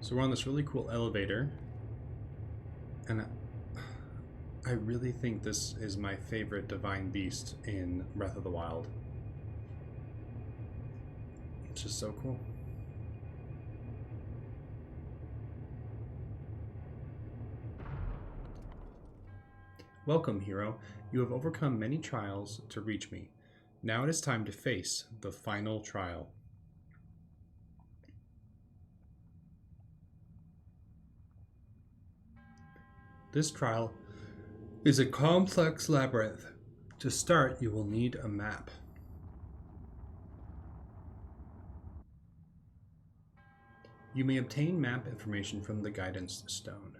So we're on this really cool elevator, and I really think this is my favorite divine beast in Breath of the Wild. It's just so cool. Welcome, hero. You have overcome many trials to reach me. Now it is time to face the final trial. This trial is a complex labyrinth. To start, you will need a map. You may obtain map information from the guidance stone.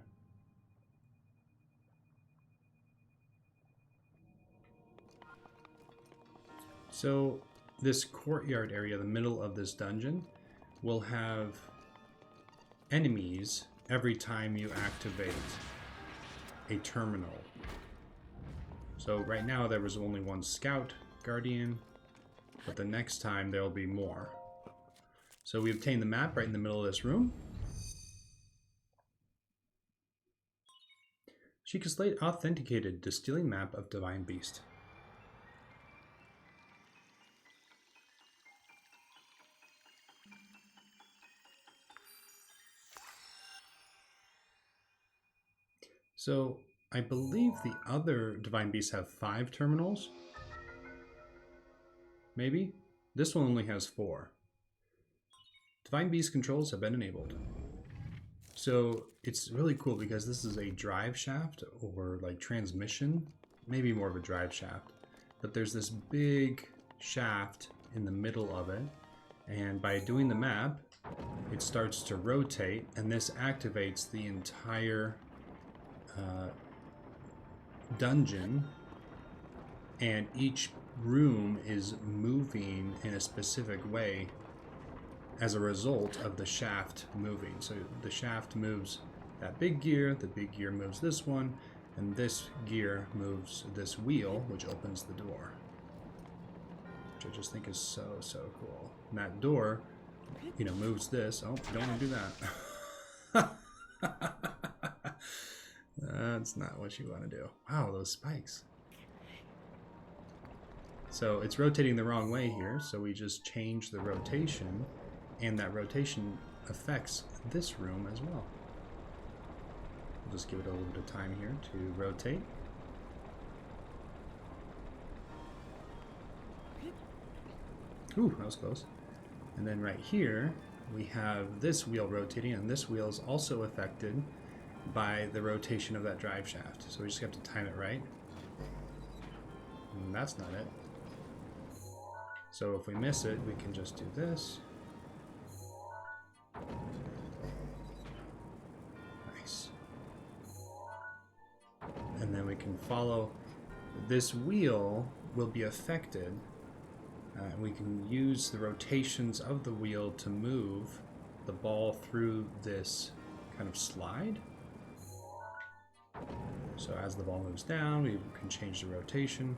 So this courtyard area, the middle of this dungeon, will have enemies every time you activate a terminal. So right now there was only one scout guardian, but the next time there will be more. So we obtain the map right in the middle of this room. Sheikah Slate authenticated distilling map of Divine Beast. So I believe the other Divine Beasts have 5 terminals. Maybe? This one only has 4. Divine Beast controls have been enabled. So it's really cool because this is a drive shaft or like transmission, maybe more of a drive shaft. But there's this big shaft in the middle of it. And by doing the map, it starts to rotate, and this activates the entire dungeon, and each room is moving in a specific way as a result of the shaft moving. So the shaft moves that big gear, the big gear moves this one, and this gear moves this wheel, which opens the door, which I just think is so cool. And that door, you know, moves this. Oh, you don't want to do that. That's not what you want to do. Wow, those spikes. So it's rotating the wrong way here, so we just change the rotation, and that rotation affects this room as well. We'll just give it a little bit of time here to rotate. Ooh, that was close. And then right here, we have this wheel rotating, and this wheel is also affected by the rotation of that drive shaft. So we just have to time it right. And that's not it. So if we miss it, we can just do this. Nice. And then we can follow. This wheel will be affected. We can use the rotations of the wheel to move the ball through this kind of slide. So as the ball moves down, we can change the rotation.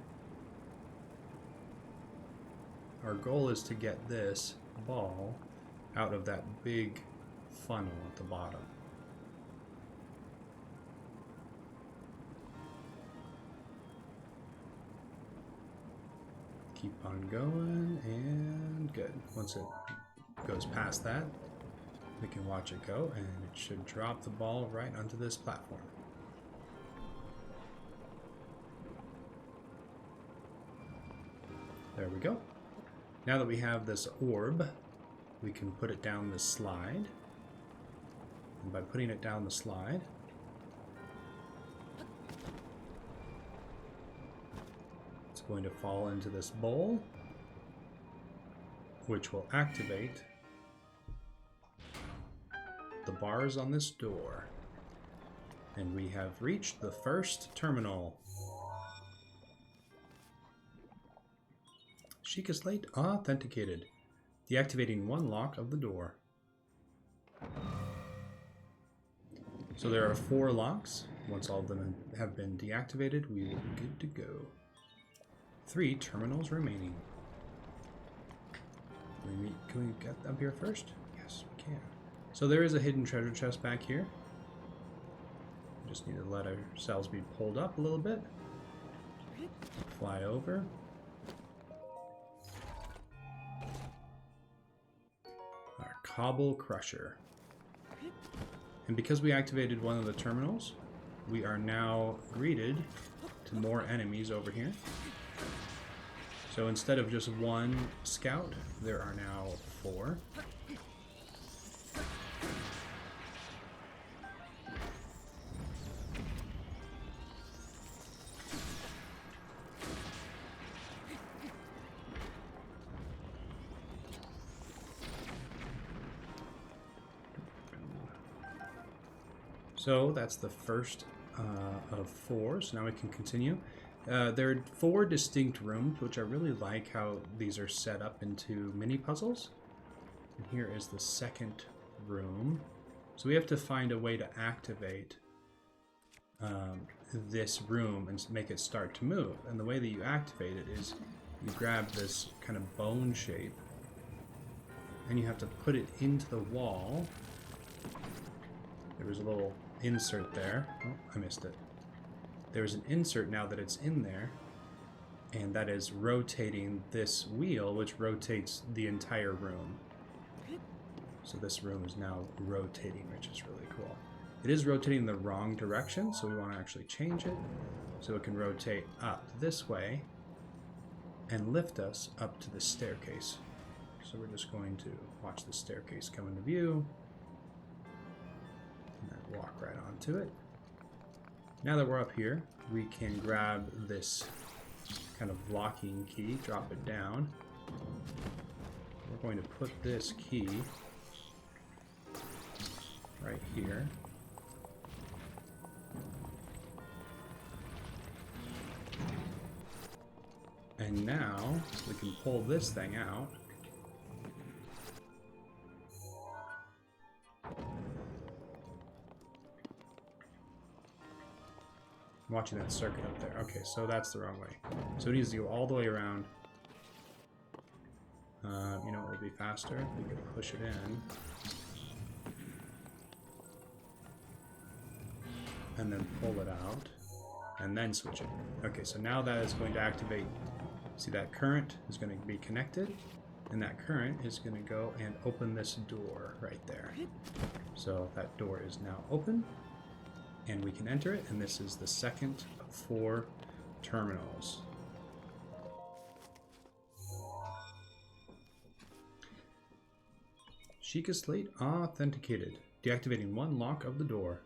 Our goal is to get this ball out of that big funnel at the bottom. Keep on going, and good. Once it goes past that, we can watch it go, and it should drop the ball right onto this platform. There we go. Now that we have this orb, we can put it down this slide. And by putting it down the slide, it's going to fall into this bowl, which will activate the bars on this door. And we have reached the first terminal. Sheikah Slate authenticated, deactivating one lock of the door. So there are 4 locks. Once all of them have been deactivated, we will be good to go. 3 terminals remaining. Can we get up here first? Yes, we can. So there is a hidden treasure chest back here. We just need to let ourselves be pulled up a little bit. Fly over. Our Cobble Crusher. And because we activated one of the terminals, we are now greeted to more enemies over here. So instead of just one scout, there are now 4. So that's the first of 4, so now we can continue. There are 4 distinct rooms, which I really like how these are set up into mini puzzles. And here is the second room. So we have to find a way to activate this room and make it start to move. And the way that you activate it is you grab this kind of bone shape and you have to put it into the wall. There was a little insert there. Oh, I missed it. There's an insert now that it's in there, and that is rotating this wheel, which rotates the entire room. So this room is now rotating, which is really cool. It is rotating the wrong direction, so we want to actually change it so it can rotate up this way and lift us up to the staircase. So we're just going to watch the staircase come into view and then walk right onto it. Now that we're up here, we can grab this kind of locking key, drop it down. We're going to put this key right here. And now we can pull this thing out. I'm watching that circuit up there. Okay, so that's the wrong way. So it needs to go all the way around. You know what would be faster? We could push it in. And then pull it out. And then switch it. Okay, so now that is going to activate. See, that current is going to be connected. And that current is going to go and open this door right there. So that door is now open. And we can enter it, and this is the second of 4 terminals. Sheikah Slate authenticated. Deactivating 1 lock of the door.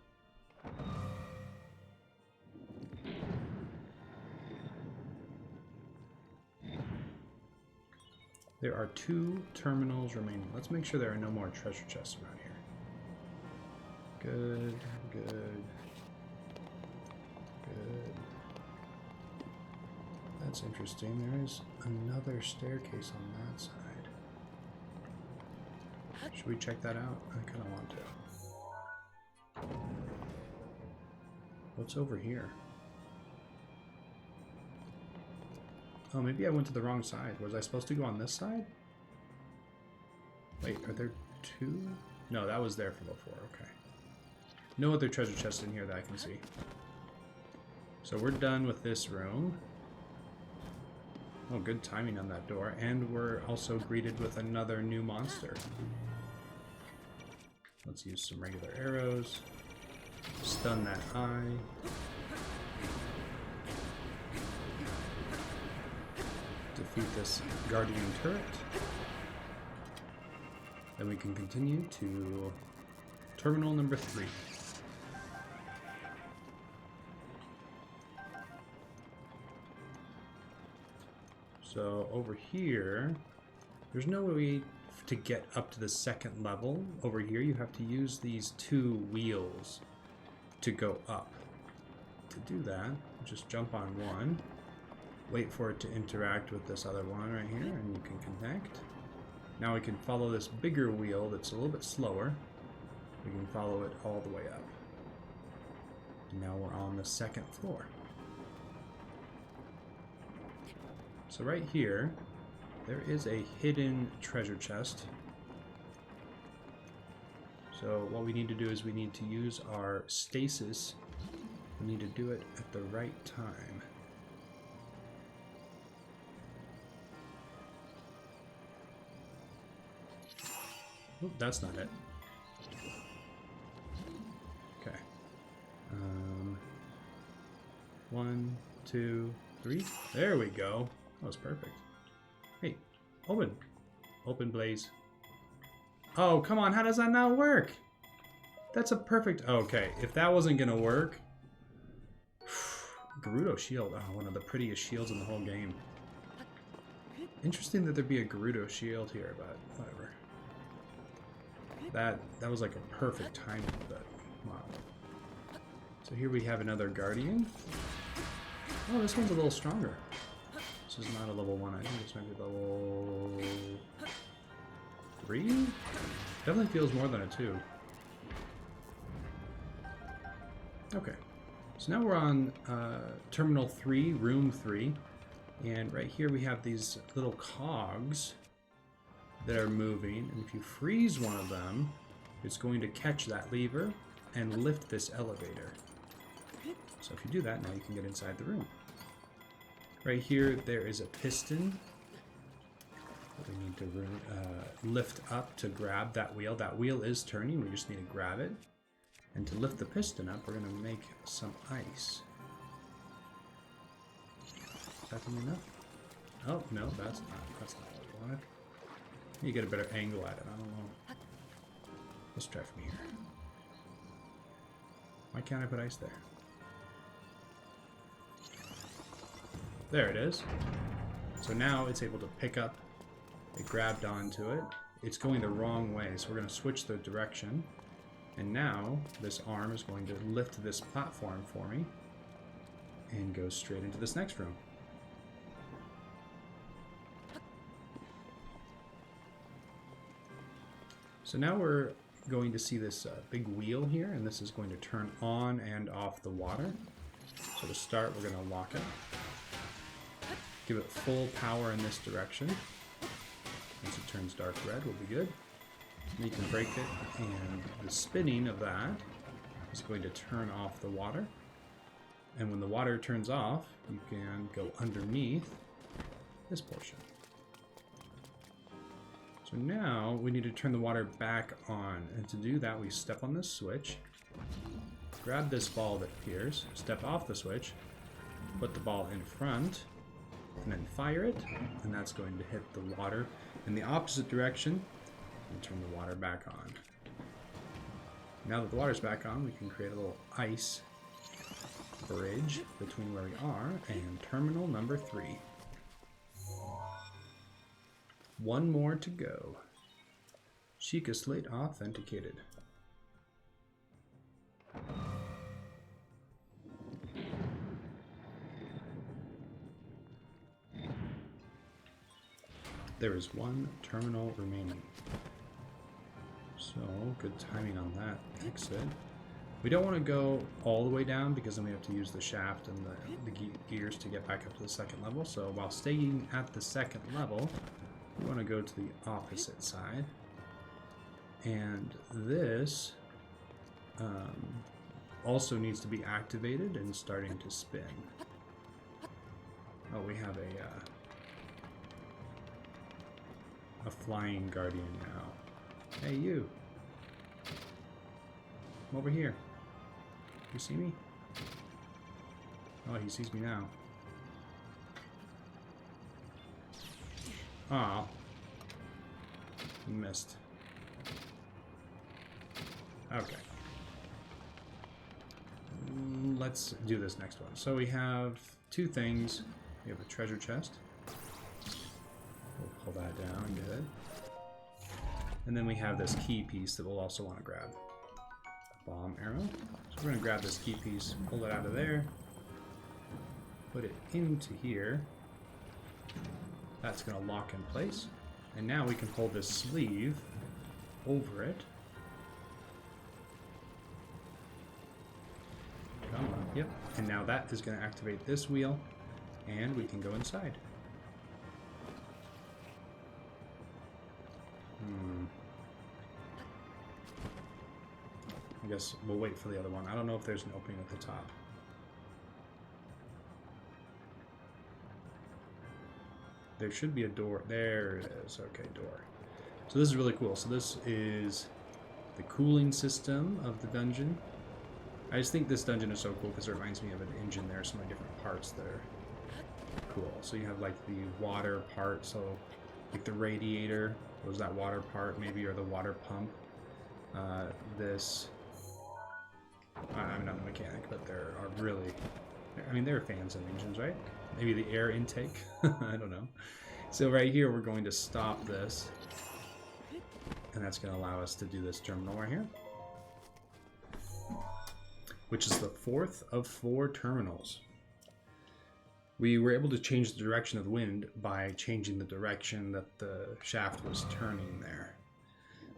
There are 2 terminals remaining. Let's make sure there are no more treasure chests around here. Good, good, good. That's interesting. There is another staircase on that side. Should we check that out? I kind of want to. What's over here? Oh, maybe I went to the wrong side. Was I supposed to go on this side? Wait, are there 2? No, that was there from before. Okay. No other treasure chests in here that I can see. So we're done with this room. Oh, good timing on that door. And we're also greeted with another new monster. Let's use some regular arrows. Stun that eye. Defeat this guardian turret. Then we can continue to terminal number 3. So over here, there's no way to get up to the second level. Over here, you have to use these 2 wheels to go up. To do that, just jump on one, wait for it to interact with this other one right here, and you can connect. Now we can follow this bigger wheel that's a little bit slower. We can follow it all the way up. And now we're on the 2nd floor. So right here, there is a hidden treasure chest. So what we need to do is we need to use our stasis. We need to do it at the right time. Oop, that's not it. Okay. 1, 2, 3. There we go. That was perfect. Hey, open. Open, blaze. Oh, come on. How does that not work? That's a perfect... Okay, if that wasn't going to work... Gerudo shield. Oh, one of the prettiest shields in the whole game. Interesting that there'd be a Gerudo shield here, but whatever. That was like a perfect timing, but wow. So here we have another Guardian. Oh, this one's a little stronger. This is not a level 1. I think this might be level 3? Definitely feels more than a 2. Okay. So now we're on Terminal 3, Room 3. And right here we have these little cogs that are moving. And if you freeze one of them, it's going to catch that lever and lift this elevator. So if you do that, now you can get inside the room. Right here, there is a piston that we need to lift up to grab that wheel. That wheel is turning. We just need to grab it. And to lift the piston up, we're going to make some ice. Is that enough? Oh, no, that's not what we wanted. You get a better angle at it. I don't know. Let's try from here. Why can't I put ice there? There it is. So now it's able to pick up. It grabbed onto it. It's going the wrong way, so we're going to switch the direction. And now this arm is going to lift this platform for me and go straight into this next room. So now we're going to see this big wheel here, and this is going to turn on and off the water. So to start, we're going to lock it. Give it full power in this direction. Once it turns dark red, will be good. And you can break it, and the spinning of that is going to turn off the water. And when the water turns off, you can go underneath this portion. So now we need to turn the water back on. And to do that, we step on this switch, grab this ball that appears, step off the switch, put the ball in front, and then fire it. And that's going to hit the water in the opposite direction and turn the water back on. Now that the water's back on, we can create a little ice bridge between where we are and terminal number 3. One more to go. Sheikah Slate authenticated. There is one terminal remaining. So, good timing on that exit. We don't want to go all the way down because then we have to use the shaft and the gears to get back up to the second level. So, while staying at the second level, we want to go to the opposite side. And this also needs to be activated and starting to spin. Oh, we have a flying guardian now. Hey, you. Come over here. You see me? Oh, he sees me now. Ah, missed. Okay. Let's do this next one. So we have two things. We have a treasure chest. We'll pull that down, good. And then we have this key piece that we'll also want to grab. Bomb arrow. So we're going to grab this key piece, pull it out of there, put it into here. That's going to lock in place. And now we can pull this sleeve over it. Come on, yep. And now that is going to activate this wheel, and we can go inside. I guess we'll wait for the other one. I don't know if there's an opening at the top. There should be a door. There it is. Okay, door. So this is really cool. So this is the cooling system of the dungeon. I just think this dungeon is so cool because it reminds me of an engine. There are so many different parts that are cool. So you have like the water part. So like the radiator was that water part maybe, or the water pump. I'm not a mechanic, but there are really, I mean, there are fans and engines, right? Maybe the air intake. I don't know. So right here, we're going to stop this. And that's going to allow us to do this terminal right here. Which is the fourth of 4 terminals. We were able to change the direction of the wind by changing the direction that the shaft was turning there.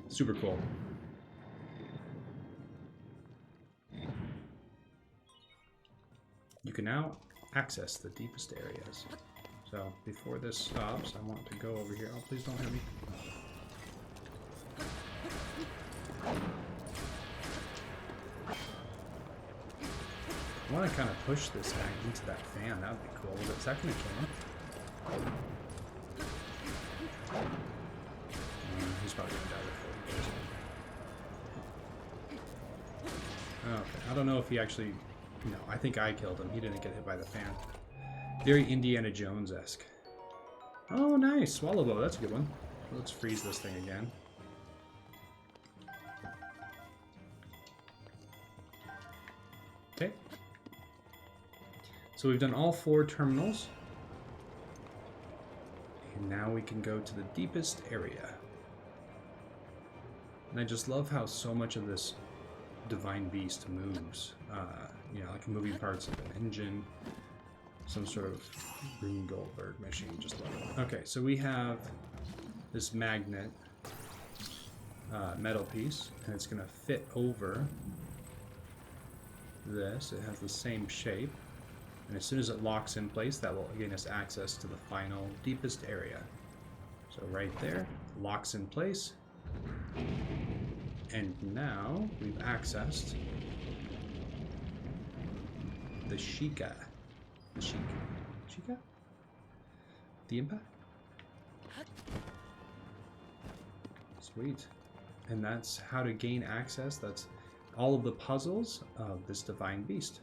Super cool. You can now access the deepest areas. So before this stops, I want to go over here. Oh, please don't hit me. I want to kind of push this guy into that fan. That would be cool. Is that going to kill him? He's probably going to die before he goes. Okay, I don't know if he actually... No, I think I killed him. He didn't get hit by the fan. Very Indiana Jones-esque. Oh, nice. Swallow blow. That's a good one. Let's freeze this thing again. Okay. So we've done all 4 terminals. And now we can go to the deepest area. And I just love how so much of this divine beast moves. You know, like moving parts of an engine. Some sort of green Goldberg machine. Just love it. Okay, so we have this magnet metal piece. And it's going to fit over this. It has the same shape. And as soon as it locks in place, that will gain us access to the final deepest area. So right there, locks in place. And now we've accessed the Sheikah. The Sheikah? The impact? Sweet. And that's how to gain access. That's all of the puzzles of this divine beast.